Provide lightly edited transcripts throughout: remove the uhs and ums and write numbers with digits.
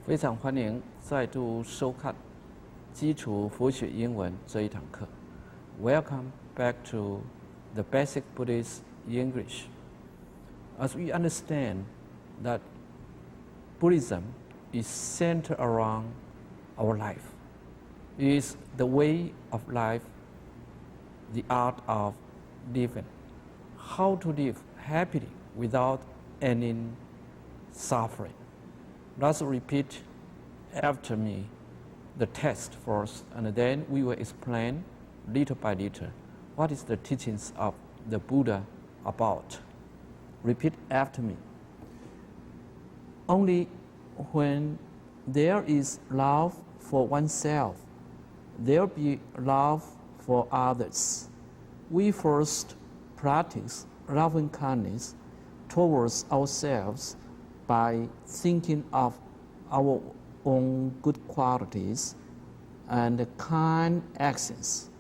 非常欢迎再度收看基础佛学英文这一堂课。Welcome back to the basic Buddhist English. As we understand that Buddhism is centered around our life, it is the way of life, the art of living, how to live happily without any suffering. Let's repeat after me the text first, and then we will explain little by little what is the teachings of the Buddha about. Repeat after me. Only when there is love for oneself, there will be love for others. We first practice loving kindness towards ourselves by thinking of our own good qualities and kind actions.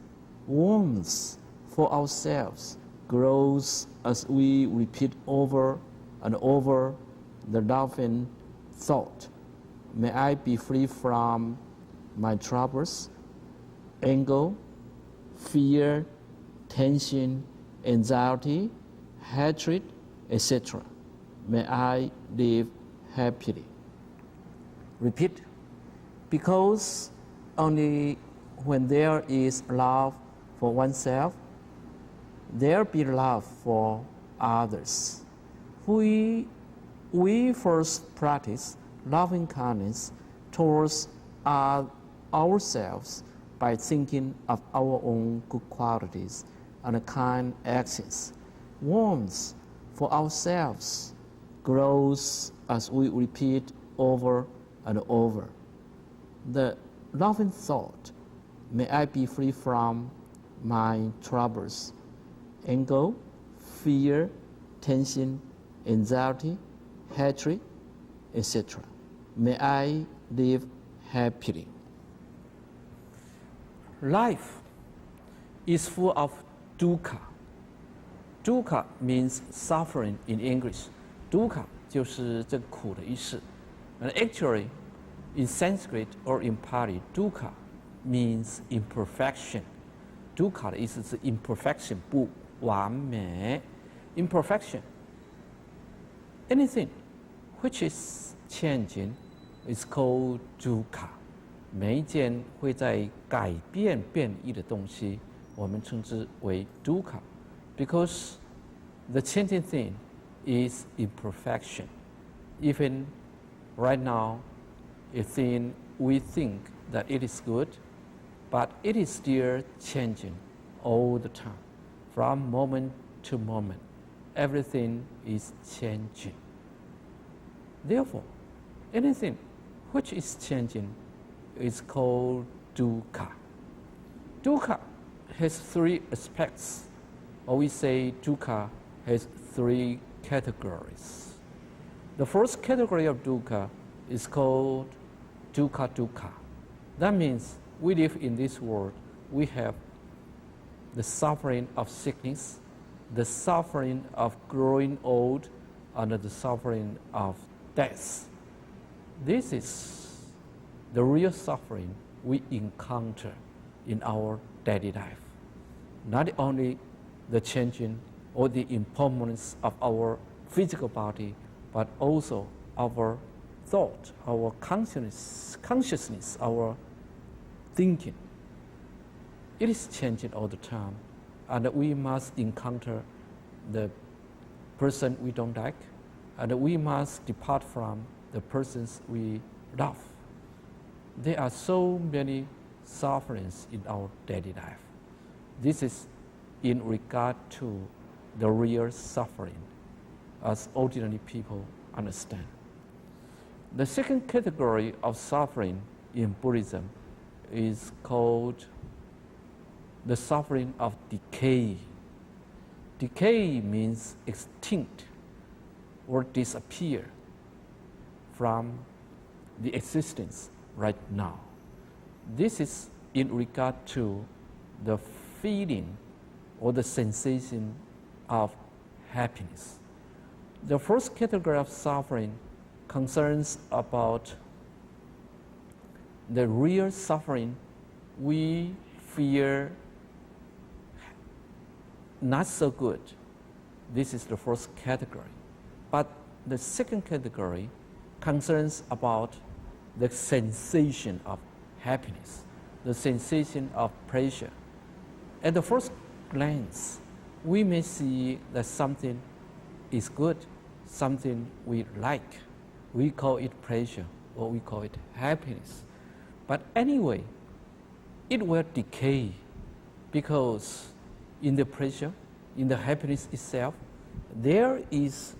Warmth for ourselves grows as we repeat over and over the loving thought. May I be free from my troubles, anger, fear, tension, anxiety, hatred, etc. May I live happily. Repeat. Because only when there is love for oneself, there be love for others. We first practice loving kindness towards ourselves by thinking of our own good qualities and kind actions. Warmth for ourselves grows as we repeat over and over. The loving thought, may I be free from my troubles, anger, fear, tension, anxiety, hatred, etc. May I live happily. Life is full of dukkha. Dukkha means suffering in English. Dukkha 就是这个苦的意思。And actually, in Sanskrit or in Pali, dukkha means imperfection. Dukkha 的意思是 imperfection, 不完美。Imperfection. Anything which is changing is called dukkha. 每一件会在改变变异的东西，我们称之为 dukkha, because the changing thing is imperfection. Even right now, a thing we think that it is good, but it is still changing all the time. From moment to moment, everything is changing. Therefore, anything which is changing is called dukkha. Dukkha has three aspects, or we say dukkha has three categories. The first category of dukkha is called dukkha dukkha. That means we live in this world, we have the suffering of sickness, the suffering of growing old, and the suffering of death. This is the real suffering we encounter in our daily life. Not only the changing or the impermanence of our physical body, but also our thought, our consciousness, our thinking. It is changing all the time, and we must encounter the person we don't like, and we must depart from the persons we love. There are so many sufferings in our daily life. This is in regard to the real suffering, as ordinary people understand. The second category of suffering in Buddhism is called the suffering of decay. Decay means extinct or disappear from the existence right now. This is in regard to the feeling or the sensation of happiness. The first category of suffering concerns about the real suffering, we fear not so good. This is the first category. But the second category concerns about the sensation of happiness, the sensation of pleasure. At the first glance, we may see that something is good, something we like. We call it pleasure or we call it happiness. But anyway, it will decay because in the pleasure, in the happiness itself, there is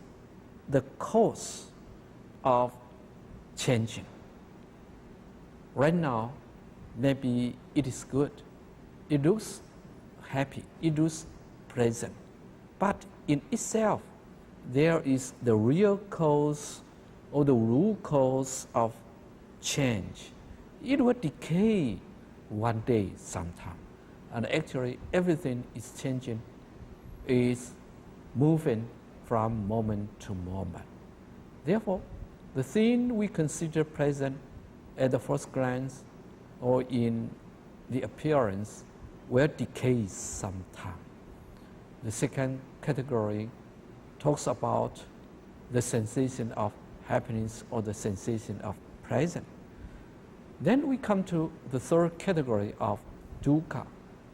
the cause of changing. Right now, maybe it is good, it looks happy, it looks pleasant, but in itself, there is the real cause or the root cause of change. It will decay one day sometime, and actually everything is changing, is moving from moment to moment. Therefore, the thing we consider pleasant at the first glance or in the appearance will decay sometime. The second category talks about the sensation of happiness or the sensation of pleasure. Then we come to the third category of dukkha,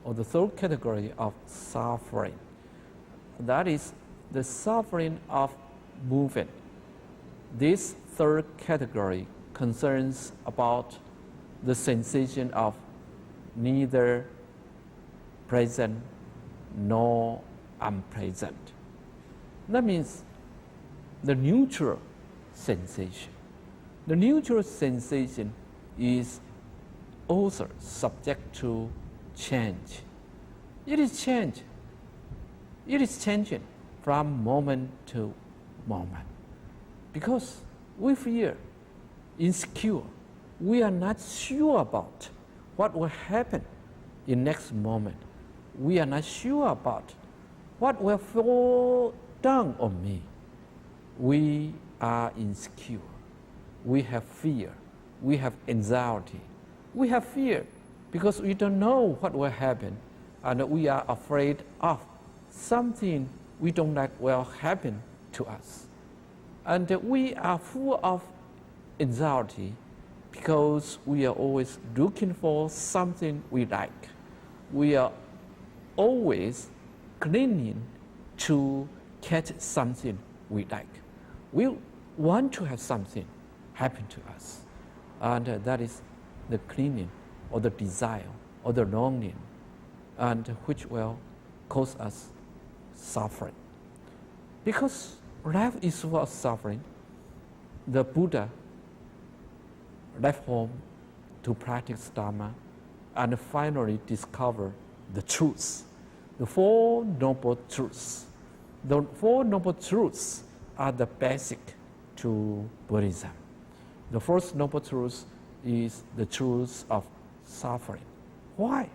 or the third category of suffering. That is the suffering of moving. This third category concerns about the sensation of neither pleasant nor unpleasant. That means the neutral sensation. The neutral sensation is also subject to change. It is change. It is changing from moment to moment. Because we feel insecure. We are not sure about what will happen in next moment. We are not sure about what will fall down on me. We are insecure. We have fear. We have anxiety. We have fear because we don't know what will happen, and we are afraid of something we don't like will happen to us. And we are full of anxiety because we are always looking for something we like. We are always clinging to catch something we like. We want to have something happen to us. And that is the clinging or the desire or the longing, and which will cause us suffering. Because life is full of suffering, the Buddha left home to practice Dharma and finally discover the truth, the Four Noble Truths. The Four Noble Truths are the basic to Buddhism. The first Noble Truth is the truth of suffering. Why?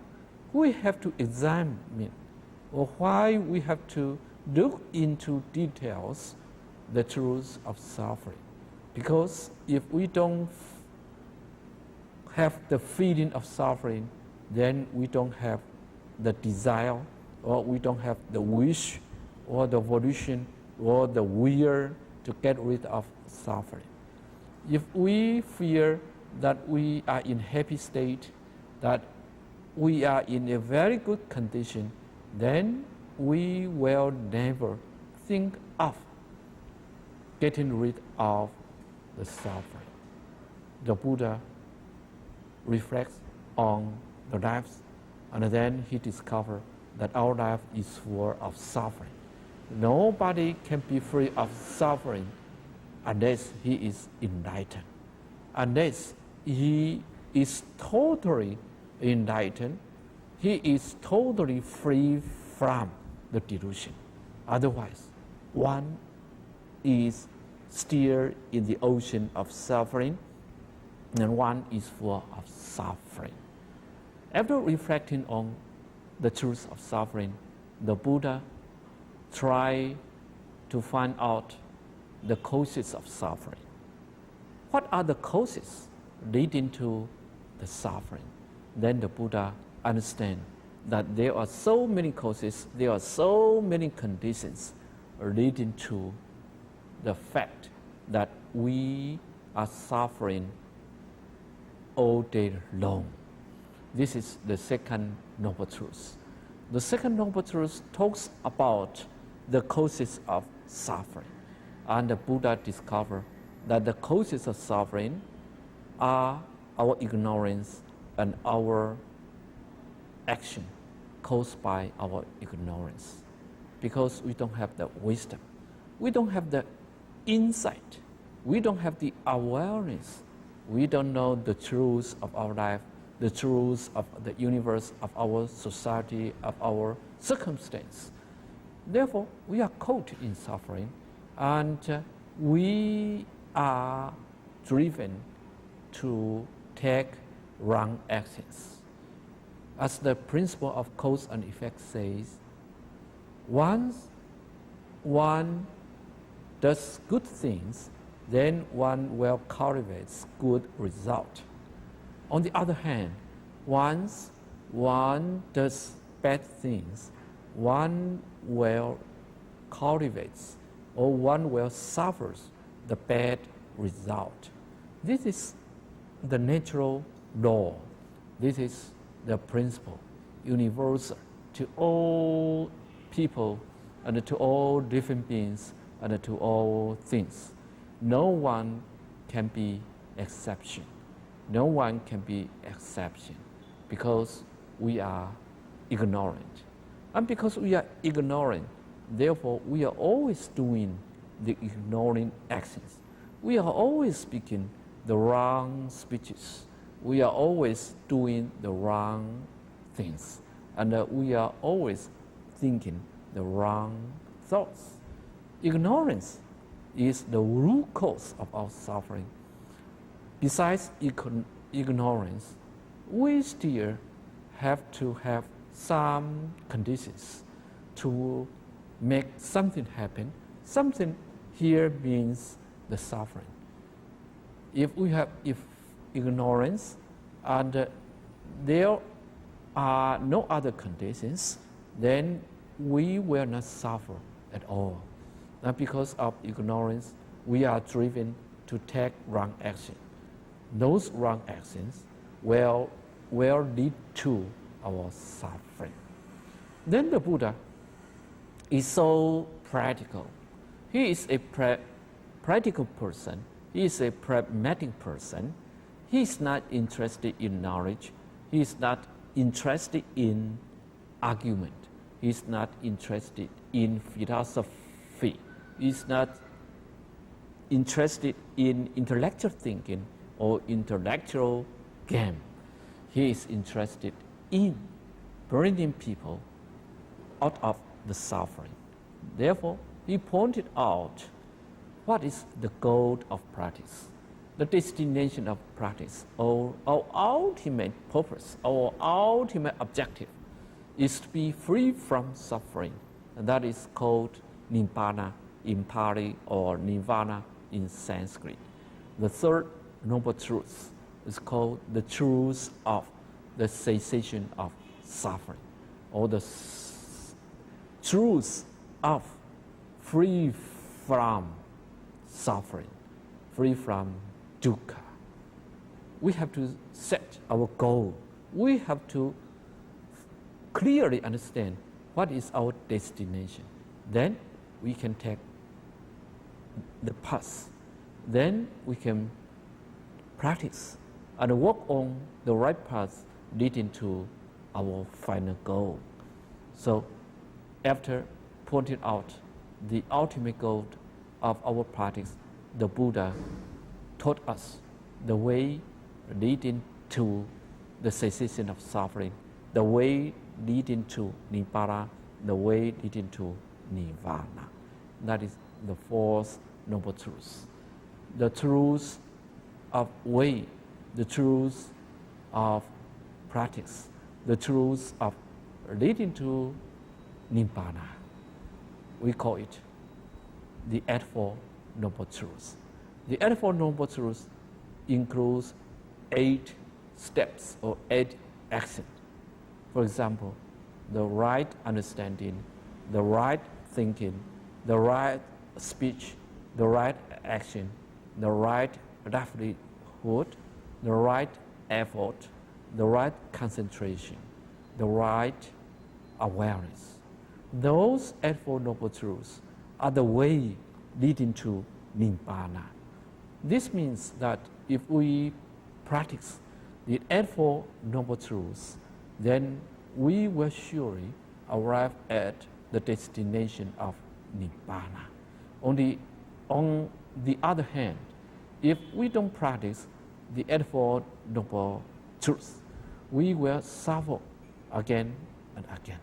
We have to examine, or why we have to look into details the truth of suffering. Because if we don't have the feeling of suffering, then we don't have the desire, or we don't have the wish, or the volition, or the will to get rid of suffering. If we feel that we are in happy state, that we are in a very good condition, then we will never think of getting rid of the suffering. The Buddha reflects on the lives, and then he discovers that our life is full of suffering. Nobody can be free of suffering unless he is enlightened, unless he is totally enlightened, he is totally free from the delusion. Otherwise, one is still in the ocean of suffering, and one is full of suffering. After reflecting on the truth of suffering, the Buddha tried to find out the causes of suffering. What are the causes leading to the suffering. Then the Buddha understands that there are so many causes, there are so many conditions leading to the fact that we are suffering all day long. This is the second noble truth. The second noble truth talks about the causes of suffering. And the Buddha discovered that the causes of suffering are our ignorance and our action caused by our ignorance. Because we don't have the wisdom, we don't have the insight, we don't have the awareness, we don't know the truth of our life, the truth of the universe, of our society, of our circumstance. Therefore, we are caught in suffering, and we are driven to take wrong actions. As the principle of cause and effect says, once one does good things, then one will cultivate good result. On the other hand, once one does bad things, one will cultivate or one will suffer the bad result. This is the natural law. This is the principle, universal to all people and to all different beings and to all things. No one can be exception. No one can be exception because we are ignorant. And because we are ignorant, therefore we are always doing the ignoring actions. We are always speaking the wrong speeches. We are always doing the wrong things. And we are always thinking the wrong thoughts. Ignorance is the root cause of our suffering. Besides ignorance, we still have to have some conditions to make something happen. Something here means the suffering. If ignorance and there are no other conditions, then we will not suffer at all. And because of ignorance, we are driven to take wrong action. Those wrong actions will lead to our suffering. Then the Buddha is so practical. He is a practical person. He is a pragmatic person. He is not interested in knowledge. He is not interested in argument. He is not interested in philosophy. He is not interested in intellectual thinking or intellectual game. He is interested in bringing people out of the suffering. Therefore, he pointed out what is the goal of practice, the destination of practice, or our ultimate purpose, our ultimate objective is to be free from suffering. And that is called Nibbana in Pali or Nirvana in Sanskrit. The third noble truth is called the truth of the cessation of suffering, or the truth of free from suffering, free from dukkha. We have to set our goal. We have to clearly understand what is our destination. Then we can take the path. Then we can practice and work on the right path leading to our final goal. So after pointing out the ultimate goal of our practice, the Buddha taught us the way leading to the cessation of suffering, the way leading to Nibbana, the way leading to Nirvana. That is the fourth noble truth. The truth of way, the truth of practice, the truth of leading to Nibbana. We call it the Eightfold Noble Truths. The Eightfold Noble Truths includes 8 steps or 8 actions. For example, the right understanding, the right thinking, the right speech, the right action, the right livelihood, the right effort, the right concentration, the right awareness. Those Eightfold Noble Truths are the way leading to Nibbana. This means that if we practice the Eightfold Noble Truths, then we will surely arrive at the destination of Nibbana. On the other hand, if we don't practice the Eightfold Noble Truths, we will suffer again and again,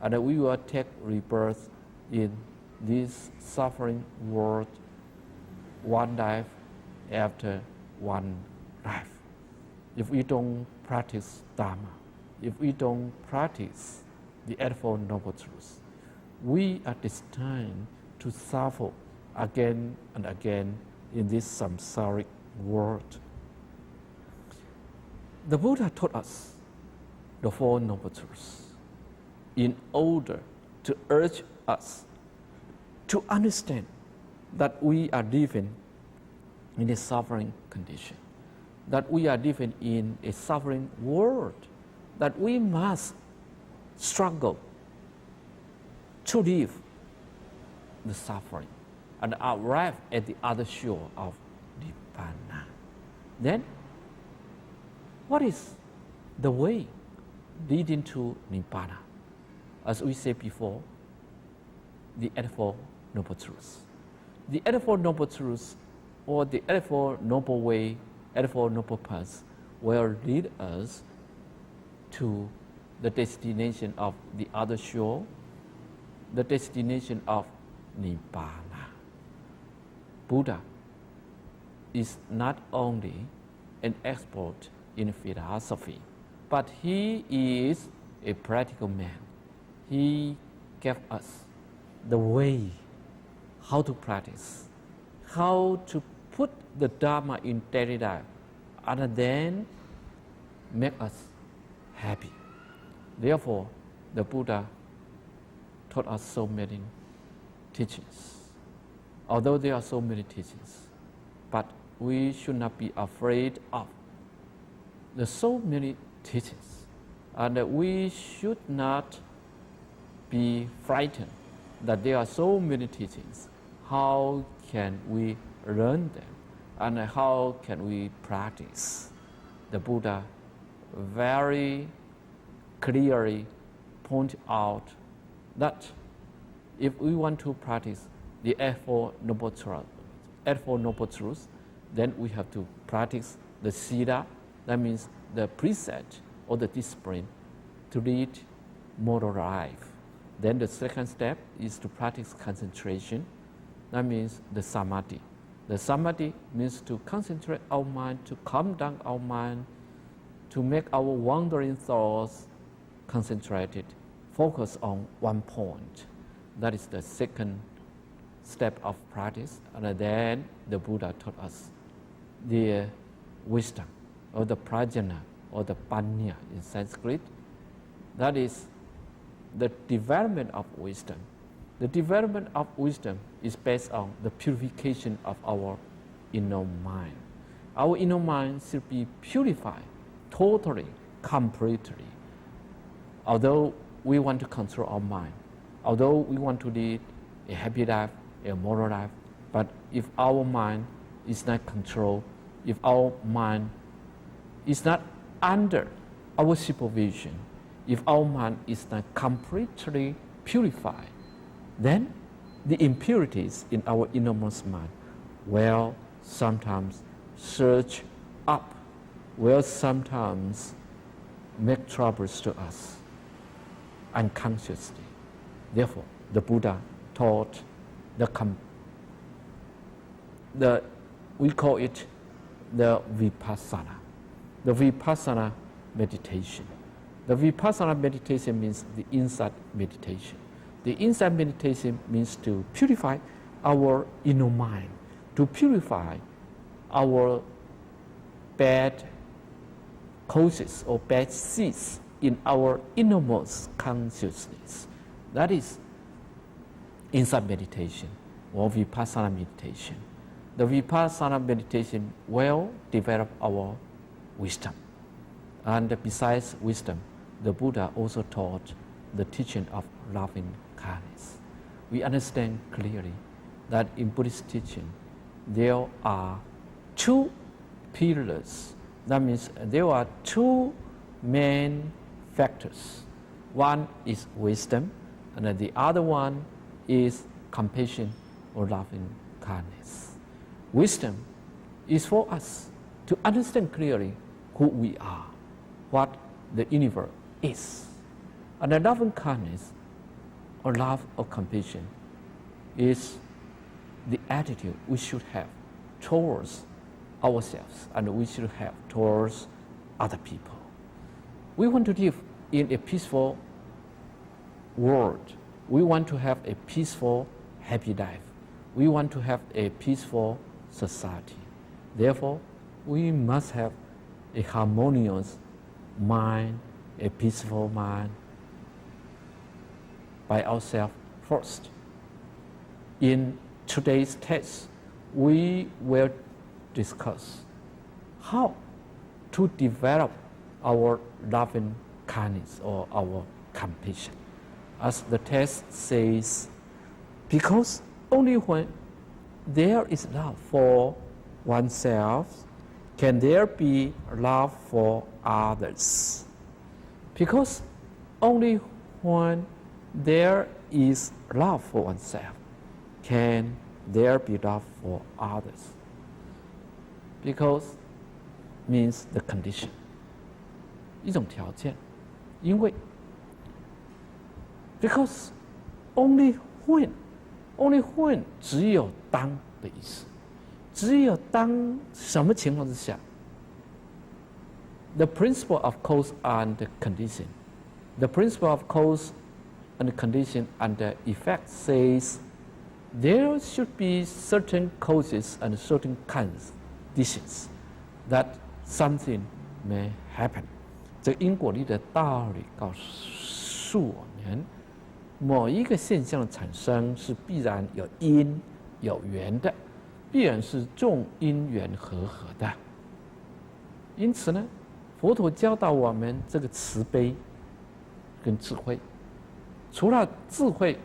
and we will take rebirth in this suffering world, one life after one life. If we don't practice Dharma, if we don't practice the Eightfold Noble Truths, we are destined to suffer again and again in this samsaric world. The Buddha taught us the Four Noble Truths in order to urge us to understand that we are living in a suffering condition, that we are living in a suffering world, that we must struggle to leave the suffering and arrive at the other shore of Nibbana. Then, what is the way leading to Nibbana? As we said before, the Eightfold Noble Truths. The Eightfold Noble Truths, or the Eightfold Noble Way, Eightfold Noble Paths, will lead us to the destination of the other shore, the destination of Nibbana. Buddha is not only an expert in philosophy, but he is a practical man. He gave us the way how to practice, how to put the Dharma in daily life, and then make us happy. Therefore, the Buddha taught us so many teachings. Although there are so many teachings, but we should not be afraid of the so many teachings, and we should not be frightened that there are so many teachings. How can we learn them, and how can we practice? The Buddha very clearly pointed out that if we want to practice the Eightfold Noble Truths, then we have to practice the Sila, that means the precept or the discipline to lead moral life. Then the second step is to practice concentration, that means the Samadhi. The Samadhi means to concentrate our mind, to calm down our mind, to make our wandering thoughts concentrated, focus on one point. That is the second step of practice. And then the Buddha taught us the wisdom, or the prajna, or the panya in Sanskrit. That is the development of wisdom. The development of wisdom is based on the purification of our inner mind. Our inner mind should be purified totally, completely. Although we want to control our mind, although we want to lead a happy life, a moral life, but if our mind is not controlled, if our mind is not under our supervision, if our mind is not completely purified, then the impurities in our innermost mind will sometimes surge up, will sometimes make troubles to us unconsciously. Therefore, the Buddha taught we call it the vipassana, the vipassana meditation. The vipassana meditation means the insight meditation. The insight meditation means to purify our inner mind, to purify our bad causes or bad seeds in our innermost consciousness. That is inside meditation or vipassana meditation. The vipassana meditation will develop our wisdom. And besides wisdom, the Buddha also taught the teaching of loving kindness. We understand clearly that in Buddhist teaching, there are two pillars. That means there are two main factors. One is wisdom, and the other one is compassion or loving kindness. Wisdom is for us to understand clearly who we are, what the universe is. And the loving kindness or love or compassion is the attitude we should have towards ourselves and we should have towards other people. We want to live in a peaceful world. We want to have a peaceful, happy life. We want to have a peaceful society. Therefore, we must have a harmonious mind, a peaceful mind by ourselves first. In today's text, we will discuss how to develop our loving kindness or our compassion. As the text says, because only when there is love for oneself can there be love for others. Because only when there is love for oneself can there be love for others. Because means the condition. 一种条件，因为 because only when 只有当的意思，只有当什么情况之下 ，the principle of cause and condition, the principle of cause and condition and effect says there should be certain causes and certain conditions that something may happen. 这因果律的道理告诉我们，某一个现象的产生是必然有因有缘的，必然是众因缘和合的。因此呢，佛陀教导我们这个慈悲跟智慧，除了智慧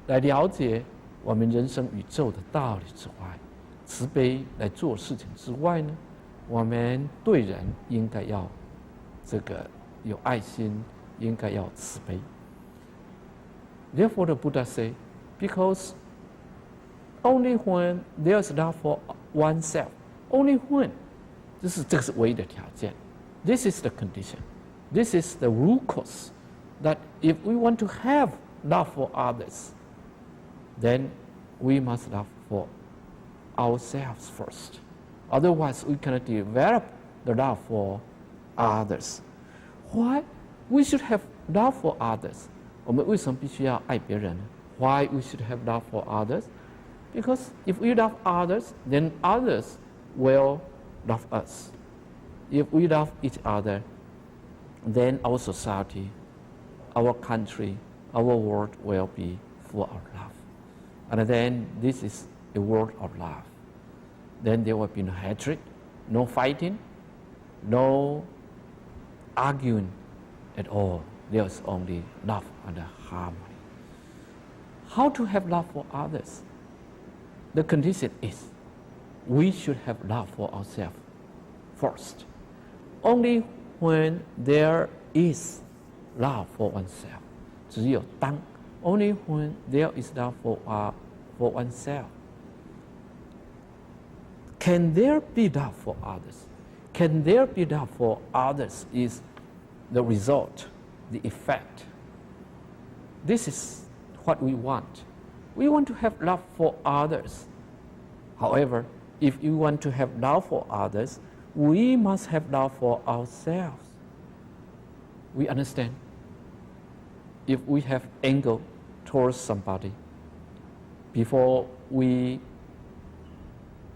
来了解我们人生宇宙的道理之外，慈悲来做事情之外呢，我们对人应该要这个有爱心，应该要慈悲。Therefore, the Buddha say, because only when there's love for oneself, only when 这个是唯一的条件。This is the condition. This is the root cause. That if we want to have love for others, then we must love for ourselves first. Otherwise, we cannot develop the love for others. Why we should have love for others? 我们为什么必须要爱别人呢？ Why we should have love for others? Because if we love others, then others will love us. If we love each other, then our society, our country, our world will be full of love. And then this is a world of love. Then there will be no hatred, no fighting, no arguing at all. There's only love and harmony. How to have love for others? The condition is we should have love for ourselves first. Only when there is love for oneself, 只有当 only when there is love for oneself, can there be love for others? Can there be love for others is the result, the effect. This is what we want. We want to have love for others. However, if you want to have love for others, we must have love for ourselves. We understand. If we have anger towards somebody, before we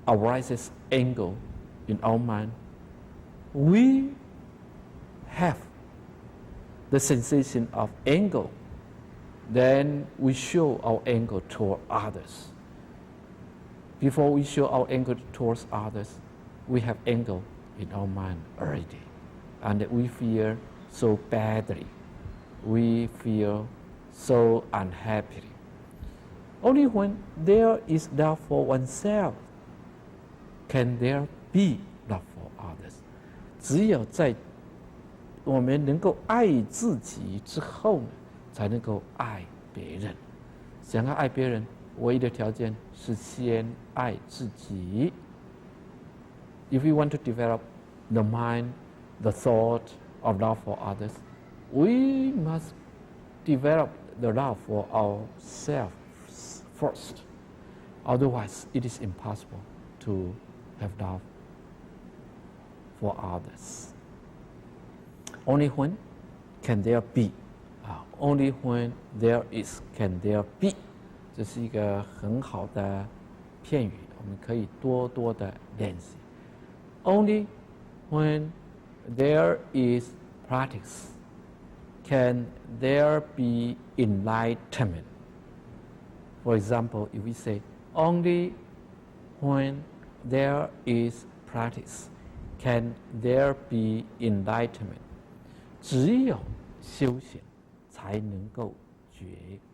arises anger in our mind, we have the sensation of anger, then we show our anger toward others. Before we show our anger towards others, we have anger in our mind already. And we feel so badly. We feel so unhappy. Only when there is love for oneself can there be love for others. 只有在我们能够爱自己之后呢，才能够爱别人。想要爱别人，唯一的条件是先爱自己。If we want to develop the mind, the thought of love for others, we must develop the love for ourselves first. Otherwise, it is impossible to have love for others. Only when can there be? Only when there is can there be. 这是一个很好的片语，我们可以多多的练习。Only when there is practice can there be enlightenment. For example, if we say, only when there is practice can there be enlightenment. 只有修行才能够觉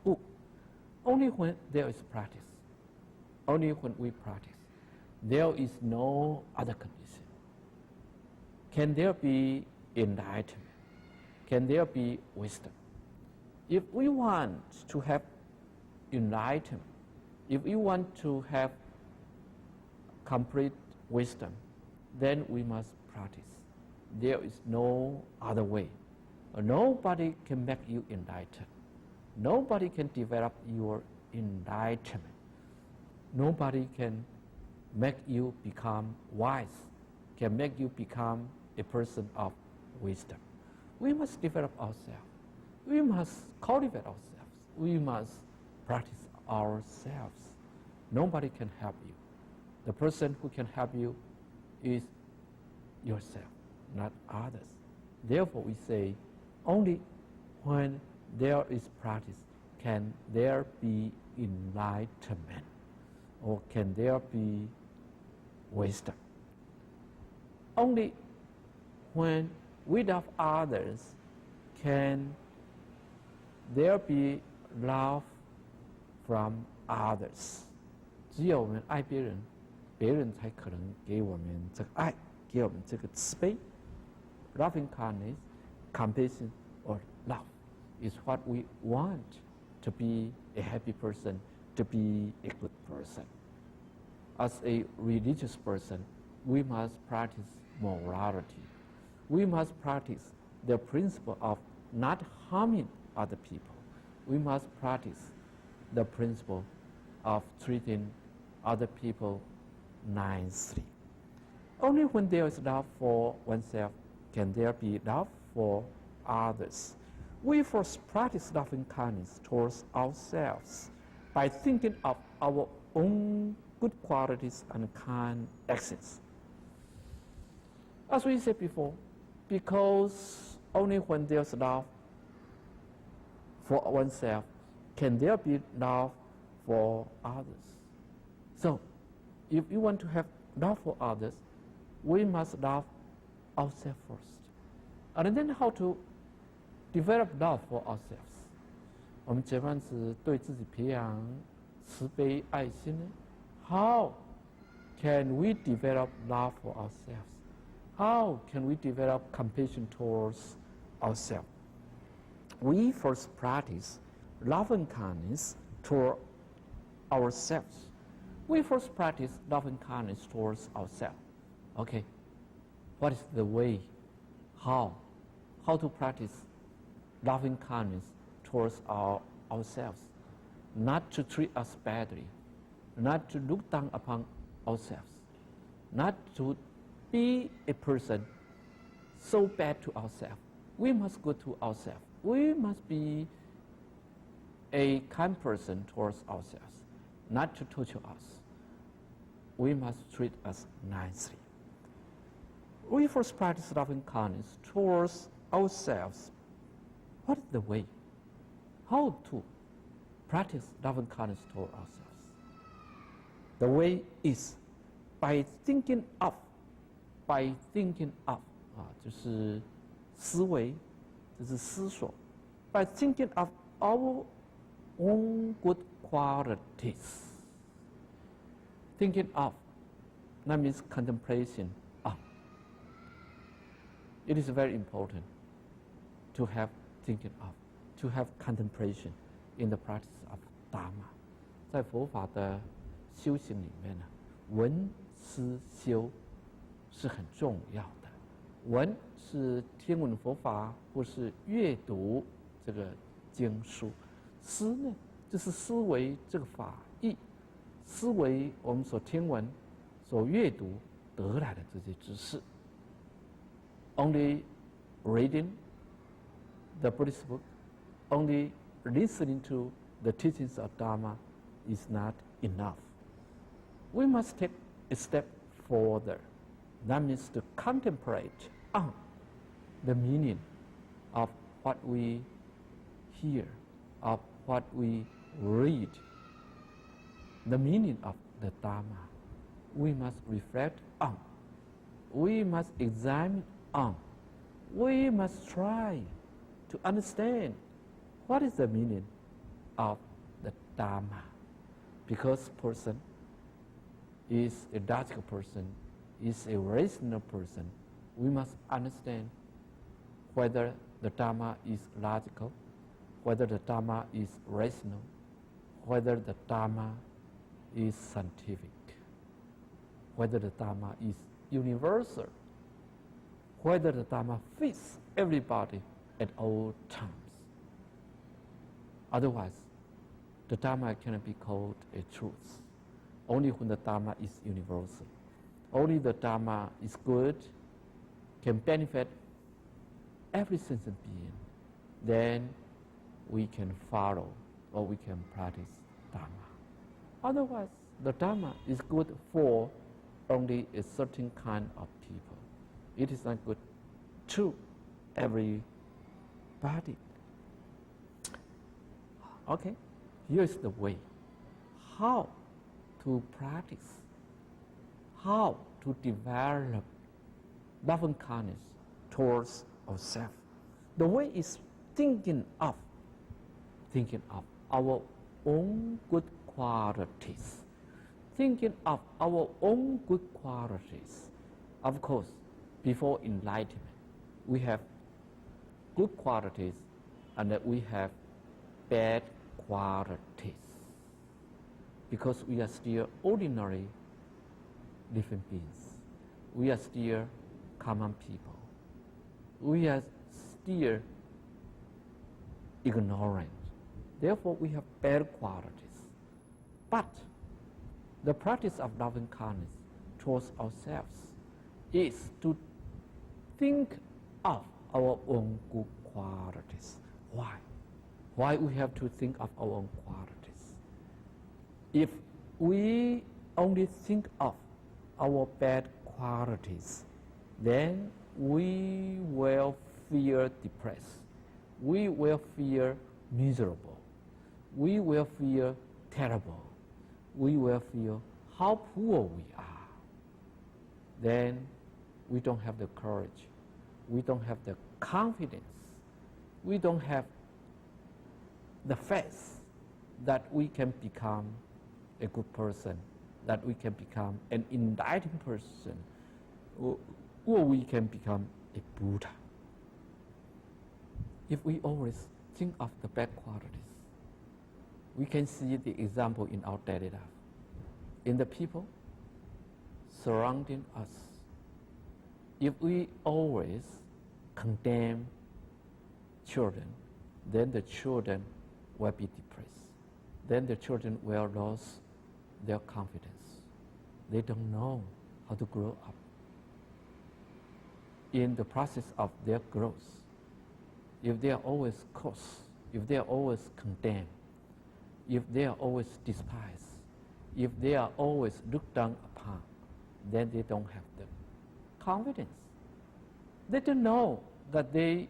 悟。Only when there is practice, only when we practice, there is no other condition. Can there be enlightenment? Can there be wisdom? If we want to have enlightenment, if we want to have complete wisdom, then we must practice. There is no other way. Nobody can make you enlightened. Nobody can develop your enlightenment. Nobody can make you become wise, can make you become a person of wisdom. We must develop ourselves. We must cultivate ourselves. We must practice ourselves. Nobody can help you. The person who can help you is yourself, not others. Therefore, we say, only when there is practice can there be enlightenment, or can there be wisdom. Only when we love others can there be love from others. 只有我们爱别人，别人才可能给我们这个爱，给我们这个慈悲。Loving kindness, compassion, or love is what we want to be a happy person, to be a good person. As a religious person, we must practice morality. We must practice the principle of not harming other people. We must practice the principle of treating other people nicely. Only when there is love for oneself can there be love for others. We first practice loving kindness towards ourselves by thinking of our own good qualities and kind actions. As we said before, because only when there's love for oneself can there be love for others. So, if you want to have love for others, we must love ourselves first. And then how to develop love for ourselves? 我们怎样子对自己培养慈悲爱心呢？ How can we develop love for ourselves? How can we develop compassion towards ourselves? We first practice loving kindness toward ourselves. We first practice loving kindness towards ourselves. Okay, what is the way? How to practice loving kindness towards ourselves? Not to treat us badly, not to look down upon ourselves, not to be a person so bad to ourselves. We must go to ourselves. We must be a kind person towards ourselves, not to torture us. We must treat us nicely. We first practice loving kindness towards ourselves what is the way, how to practice loving kindness toward ourselves. The way is by thinking of 就是思维，这是思索。By thinking of our own good qualities. Thinking of, that means contemplation of. It is very important to have thinking of, to have contemplation in the practice of Dharma. 在佛法的修行里面呢，闻思修是很重要的。闻是听闻佛法或是阅读这个经书，思呢就是思维这个法义，思维我们所听闻、所阅读得来的这些知识。Only reading the Buddhist book, only listening to the teachings of Dharma is not enough. We must take a step further. That means to contemplate on the meaning of what we hear, of what we read, the meaning of the Dharma. We must reflect on. We must examine on. We must try to understand what is the meaning of the Dharma. Because person is a logical person, is a rational person, we must understand whether the Dharma is logical, whether the Dharma is rational, whether the Dharma is scientific, whether the Dharma is universal, whether the Dharma fits everybody at all times. Otherwise, the Dharma cannot be called a truth. Only when the Dharma is universal. Only the Dharma is good, can benefit every sentient being. Then we can follow or we can practice Dharma. Otherwise, the Dharma is good for only a certain kind of people. It is not good to everybody. Okay, here is the way. How to practice, how to develop loving kindness towards ourselves. The way is thinking of our own good qualities. Thinking of our own good qualities. Of course, before enlightenment, we have good qualities and we have bad qualities. Because we are still ordinary living beings. We are still common people. We are still ignorant. Therefore, we have bad qualities. But the practice of loving kindness towards ourselves is to think of our own good qualities. Why? Why we have to think of our own qualities? If we only think of our bad qualities, then we will feel depressed. We will feel miserable. We will feel terrible. We will feel how poor we are. Then we don't have the courage. We don't have the confidence. We don't have the faith that we can become a good person, that we can become an enlightened person, or we can become a Buddha. If we always think of the bad qualities, we can see the example in our daily life, in the people surrounding us. If we always condemn children, then the children will be depressed. Then the children will lose their confidence. They don't know how to grow up. In the process of their growth, if they are always cursed, if they are always condemned, if they are always despised, if they are always looked down upon, then they don't have the confidence. They don't know that they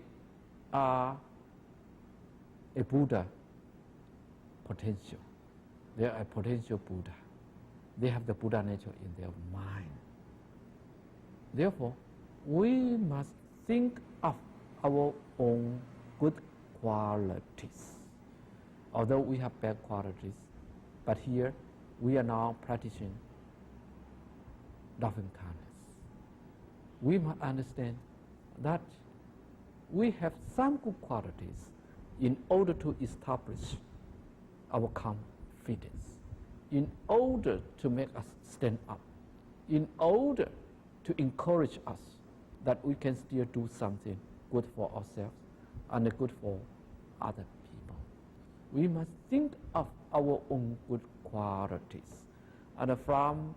are a Buddha potential. They are a potential Buddha. They have the Buddha nature in their mind. Therefore, we must think of our own good qualities. Although we have bad qualities, but here we are now practicing loving kindness. We must understand that we have some good qualities in order to establish our confidence, in order to make us stand up, in order to encourage us that we can still do something good for ourselves and good for other people. We must think of our own good qualities, and from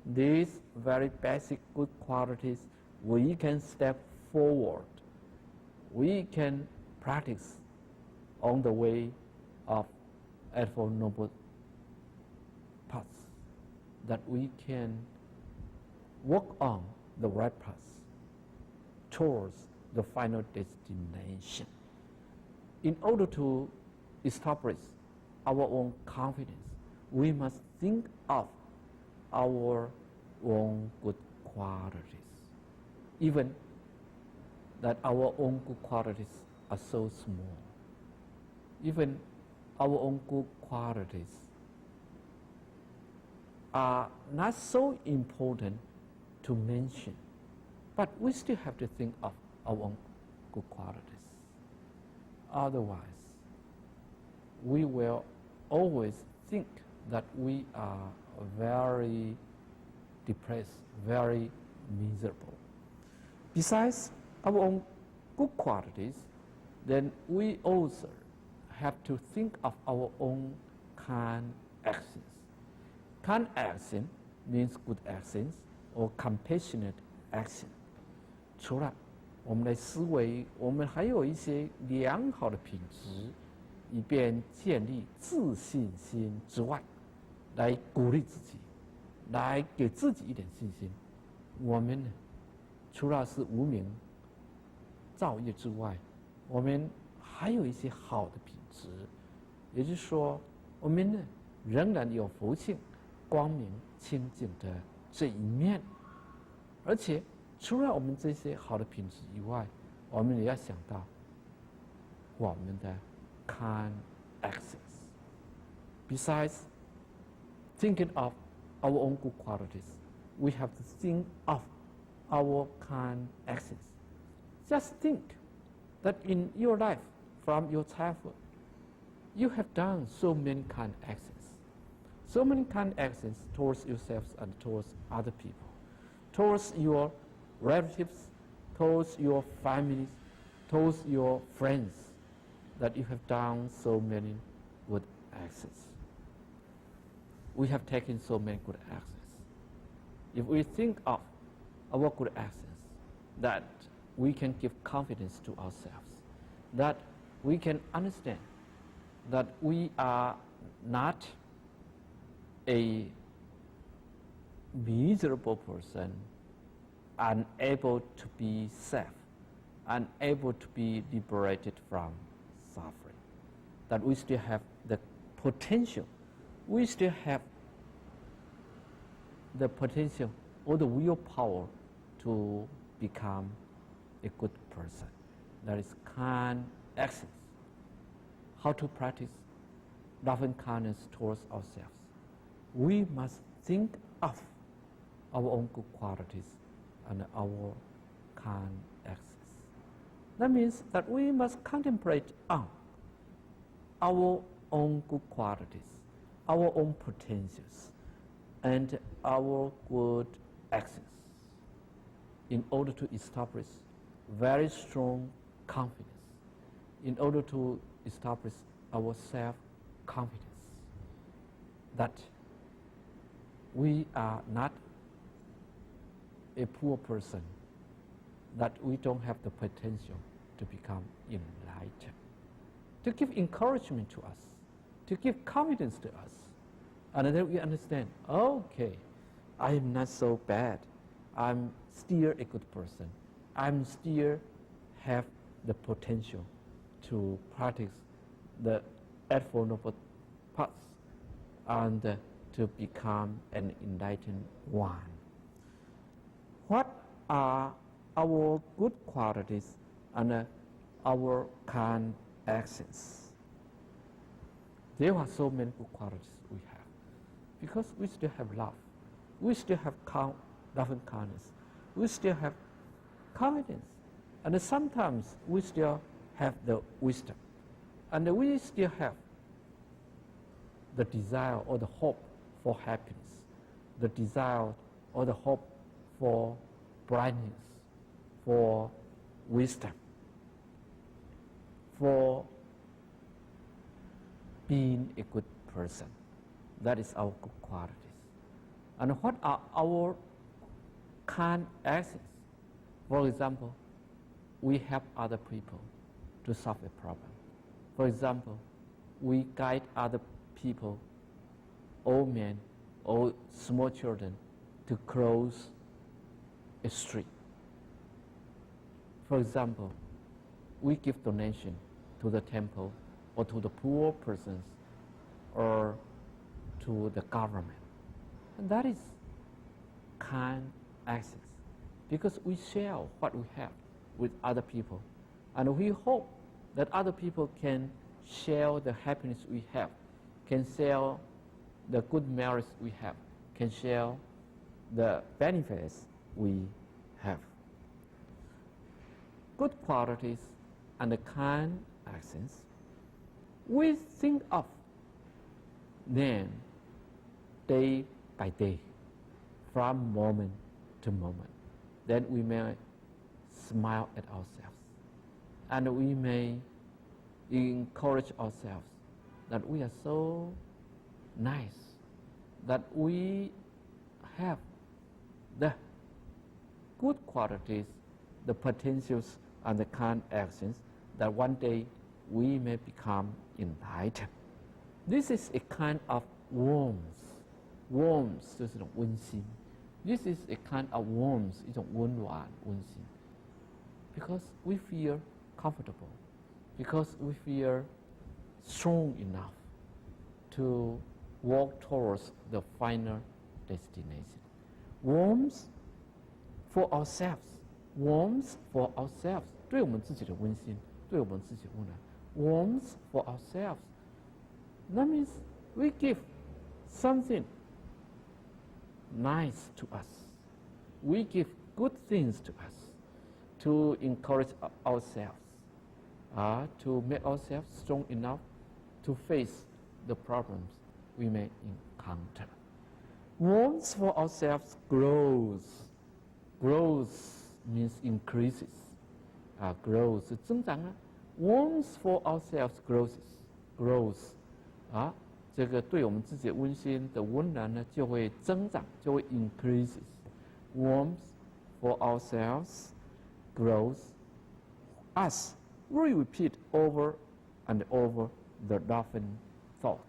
these very basic good qualities, we can step forward. We can practice on the way of Eightfold Noble Paths, that we can walk on the right path towards the final destination. In order to establish our own confidence, we must think of our own good qualities, even that our own good qualities are so small. Even our own good qualities are not so important to mention, but we still have to think of our own good qualities. Otherwise, we will always think that we are very depressed, very miserable. Besides our own good qualities, then we also have to think of our own kind actions. Kind action means good actions or compassionate action. 除了我们的思维，我们还有一些良好的品质，以便建立自信心之外，来鼓励自己，来给自己一点信心。我们呢，除了是无名造业之外，我们还有一些好的品质，也就是说，我们呢仍然有佛性、光明、清净的这一面。而且，除了我们这些好的品质以外，我们也要想到我们的 kind actions. Besides thinking of our own good qualities, we have to think of our kind actions. Just think that in your life, from your childhood, you have done so many kind actions. So many kind actions towards yourselves and towards other people, towards your relatives, towards your families, towards your friends, that you have done so many good actions. We have taken so many good actions. If we think of our good actions, that we can give confidence to ourselves, that we can understand that we are not a miserable person, unable to be safe, unable to be liberated from suffering, that we still have the potential, we still have the potential or the willpower to become a good person. That is kind actions. How to practice loving kindness towards ourselves? We must think of our own good qualities and our kind actions. That means that we must contemplate on our own good qualities, our own potentials, and our good actions in order to establish very strong confidence, in order to establish our self-confidence that we are not a poor person, that we don't have the potential to become enlightened, to give encouragement to us, to give confidence to us, and then we understand, okay, I am not so bad, I'm still a good person, I'm still have the potential to practice the Eightfold Noble Path and to become an enlightened one. What are our good qualities and our kind actions? There are so many good qualities we have, because we still have love, we still have loving kindness, we still have confidence, and sometimes we still have the wisdom, and we still have the desire or the hope for happiness, the desire or the hope for brightness, for wisdom, for being a good person. That is our good qualities. And what are our kind actions? For example, we help other people to solve a problem. For example, we guide other people, old men or small children, to cross a street. For example, we give donation to the temple or to the poor persons or to the government. And that is kind actions, because we share what we have with other people, and we hope that other people can share the happiness we have, can share the good merits we have, can share the benefits we have. Good qualities and the kind actions, we think of them day by day, from moment to moment. Then we may smile at ourselves, and we may encourage ourselves that we are so nice, that we have the good qualities, the potentials, and the kind actions, that one day we may become enlightened. This is a kind of warmth. Warmth 就是一种温馨。This is a kind of warmth, 一种温暖、温馨。Because we feel comfortable, because we feel strong enough to walk towards the final destination. Warmth for ourselves, warmth for ourselves. 对我们自己的温馨，对我们自己的温暖。Warmth for ourselves. That means we give something nice to us. We give good things to us to encourage ourselves, to make ourselves strong enough to face the problems we may encounter. Warmth for ourselves grows. Grows means increases. Grows 是增长啊。Warmth for ourselves grows. 这个对我们自己温馨的温暖呢，就会增长，就会 increases. Warmth for ourselves grows as we repeat over and over the loving thought.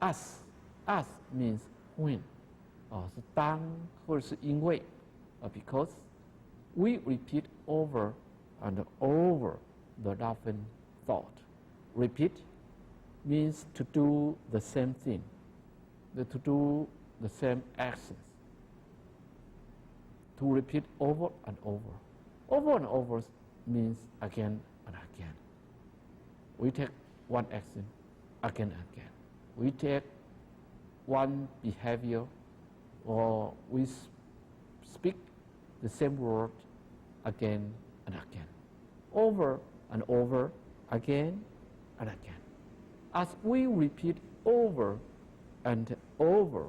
As means when, 是当或者是因为，because we repeat over and over the loving thought. Repeat means to do the same thing, to do the same actions. To repeat over and over. Over and over means again and again. We take one action again and again. We take one behavior, or we speak the same word again and again. Over and over, again and again. As we repeat over and over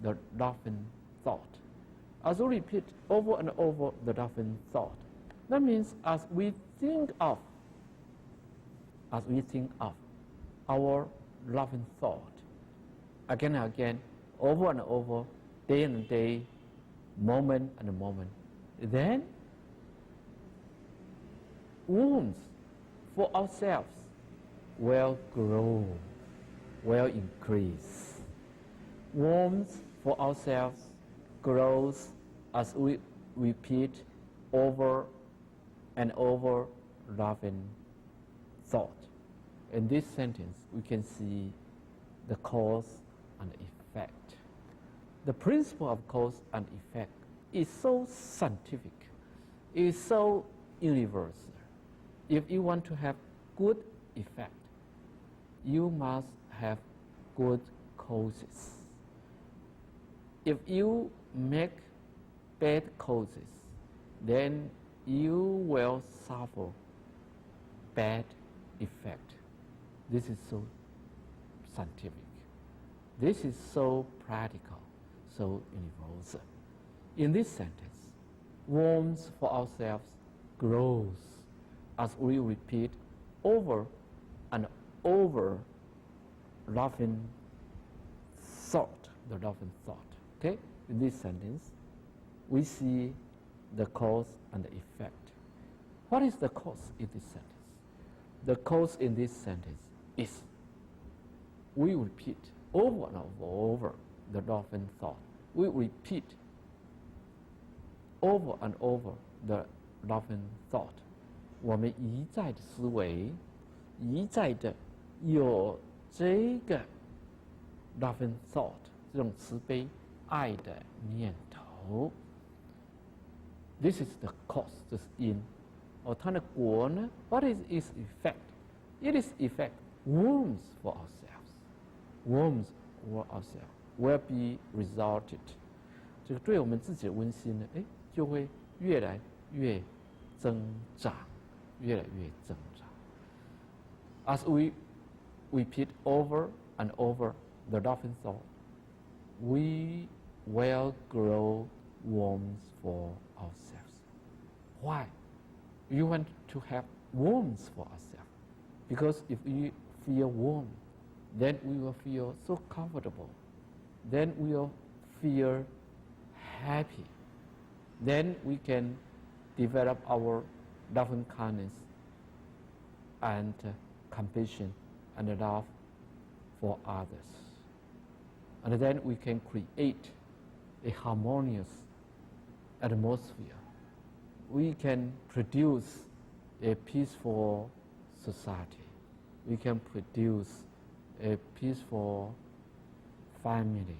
the loving thought, as we repeat over and over the loving thought, that means as we think of our loving thought again and again, over and over, day and day, moment and moment, then wounds for ourselves will grow, will increase. Warmth for ourselves grows as we repeat over and over loving thought. In this sentence, we can see the cause and effect. The principle of cause and effect is so scientific, is so universal. If you want to have good effect, you must have good causes. If you make bad causes, then you will suffer bad effect. This is so scientific. This is so practical, so universal. In this sentence, warmth for ourselves grows as we repeat over and over loving thought, the loving thought. Okay? In this sentence, we see the cause and the effect. What is the cause in this sentence? The cause in this sentence is we repeat over and over the loving thought. We repeat over and over the loving thought. 我们一再的思维，一再的有这个 loving thought， 这种慈悲爱的念头。This is the cause， 这是因。它的果呢 ？What is its effect? It is effect warmth for ourselves. Warmth for ourselves will be resulted. 这个对我们自己的温馨呢，就会越来越增长，越来越增长。As we repeat over and over the loving thought, we will grow warmth for ourselves. Why? You want to have warmth for ourselves. Because if we feel warm, then we will feel so comfortable. Then we will feel happy. Then we can develop our loving kindness and compassion and love for others. And then we can create a harmonious atmosphere. We can produce a peaceful society. We can produce a peaceful family,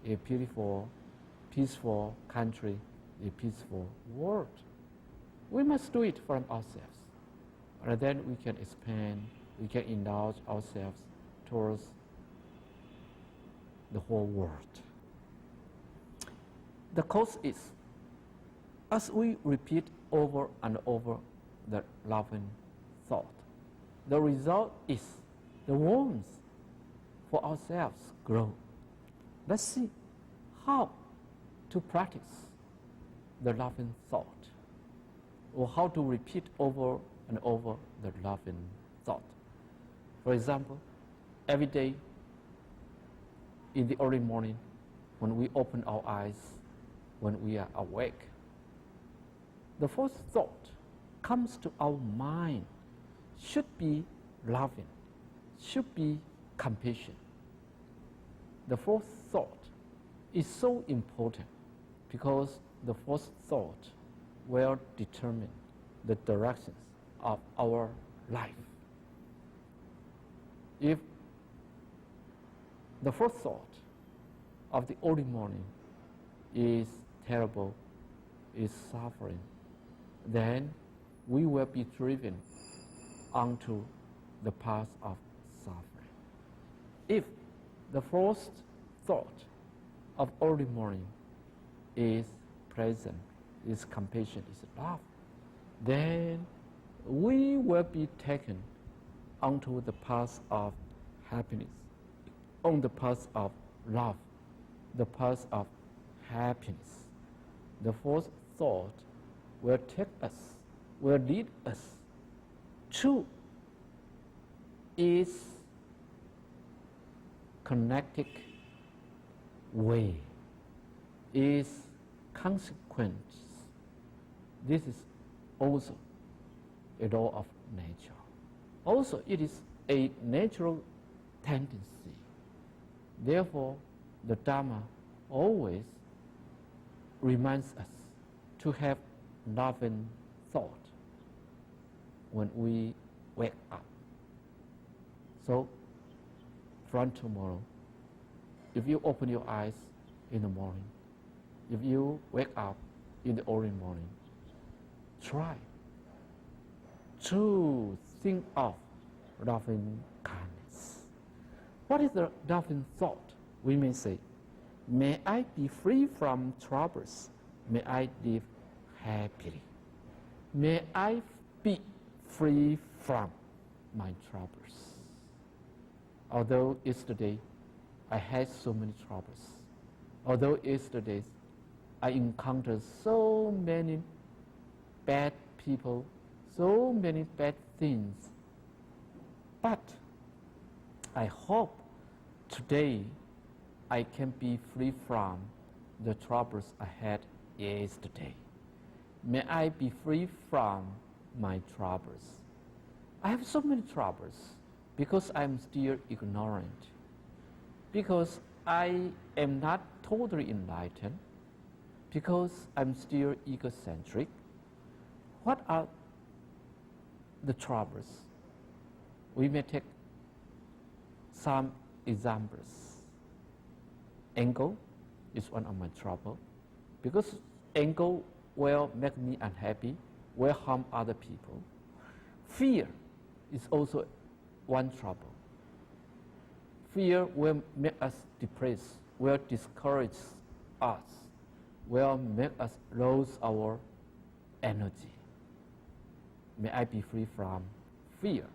a peaceful country, a peaceful world. We must do it from ourselves. And then we can expand, we can indulge ourselves towards the whole world. The cause is, as we repeat over and over the loving thought, the result is the warmth for ourselves grow. Let's see how to practice the loving thought, or how to repeat over and over the loving thought. For example, every day in the early morning, when we open our eyes, when we are awake, the first thought comes to our mind should be loving, should be compassion. The first thought is so important because the first thought will determine the directions of our life. If the first thought of the early morning is terrible, is suffering, then we will be driven onto the path of suffering. If the first thought of early morning is present, is compassion, is love, then we will be taken onto the path of happiness, on the path of love, the path of happiness. The first thought will take us, will lead us to its connected way, its consequence. This is also a law of nature. Also, it is a natural tendency. Therefore, the Dharma always reminds us to have loving thought. when we wake up. So from tomorrow, if you open your eyes in the morning, if you wake up in the early morning, try to think of loving kindness. What is the loving thought? We may say, may I be free from troubles. May I live happily. May I be free from my troubles. Although yesterday I had so many troubles, although yesterday I encountered so many bad people, so many bad things, but I hope today I can be free from the troubles I had yesterday. May I be free from my troubles. I have so many troubles because I'm still ignorant, because I am not totally enlightened, because I'm still egocentric. What are the troubles? We may take some examples. Anger is one of my trouble, because anger will make me unhappy, will harm other people. Fear is also one trouble. Fear will make us depressed, will discourage us, will make us lose our energy. May I be free from fear.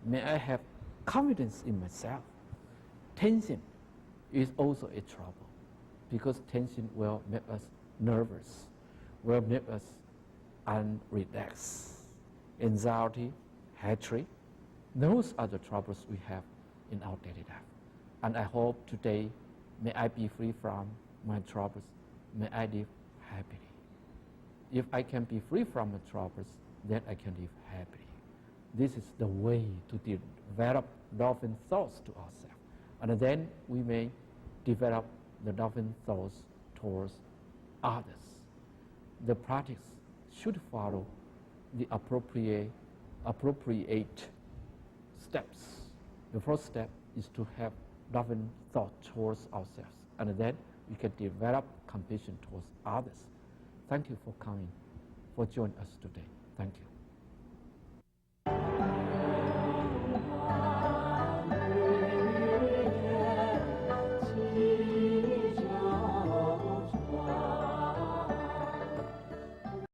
May I have confidence in myself. Tension is also a trouble, because tension will make us nervous, will make us unrelaxed. Anxiety, hatred, those are the troubles we have in our daily life. And I hope today, may I be free from my troubles. May I live happily. If I can be free from my troubles, then I can live happily. This is the way to develop loving thoughts to ourselves. And then we may develop the loving thoughts towards others. The practice should follow the appropriate steps. The first step is to have loving thought towards ourselves, and then we can develop compassion towards others. Thank you for coming, for joining us today. Thank you.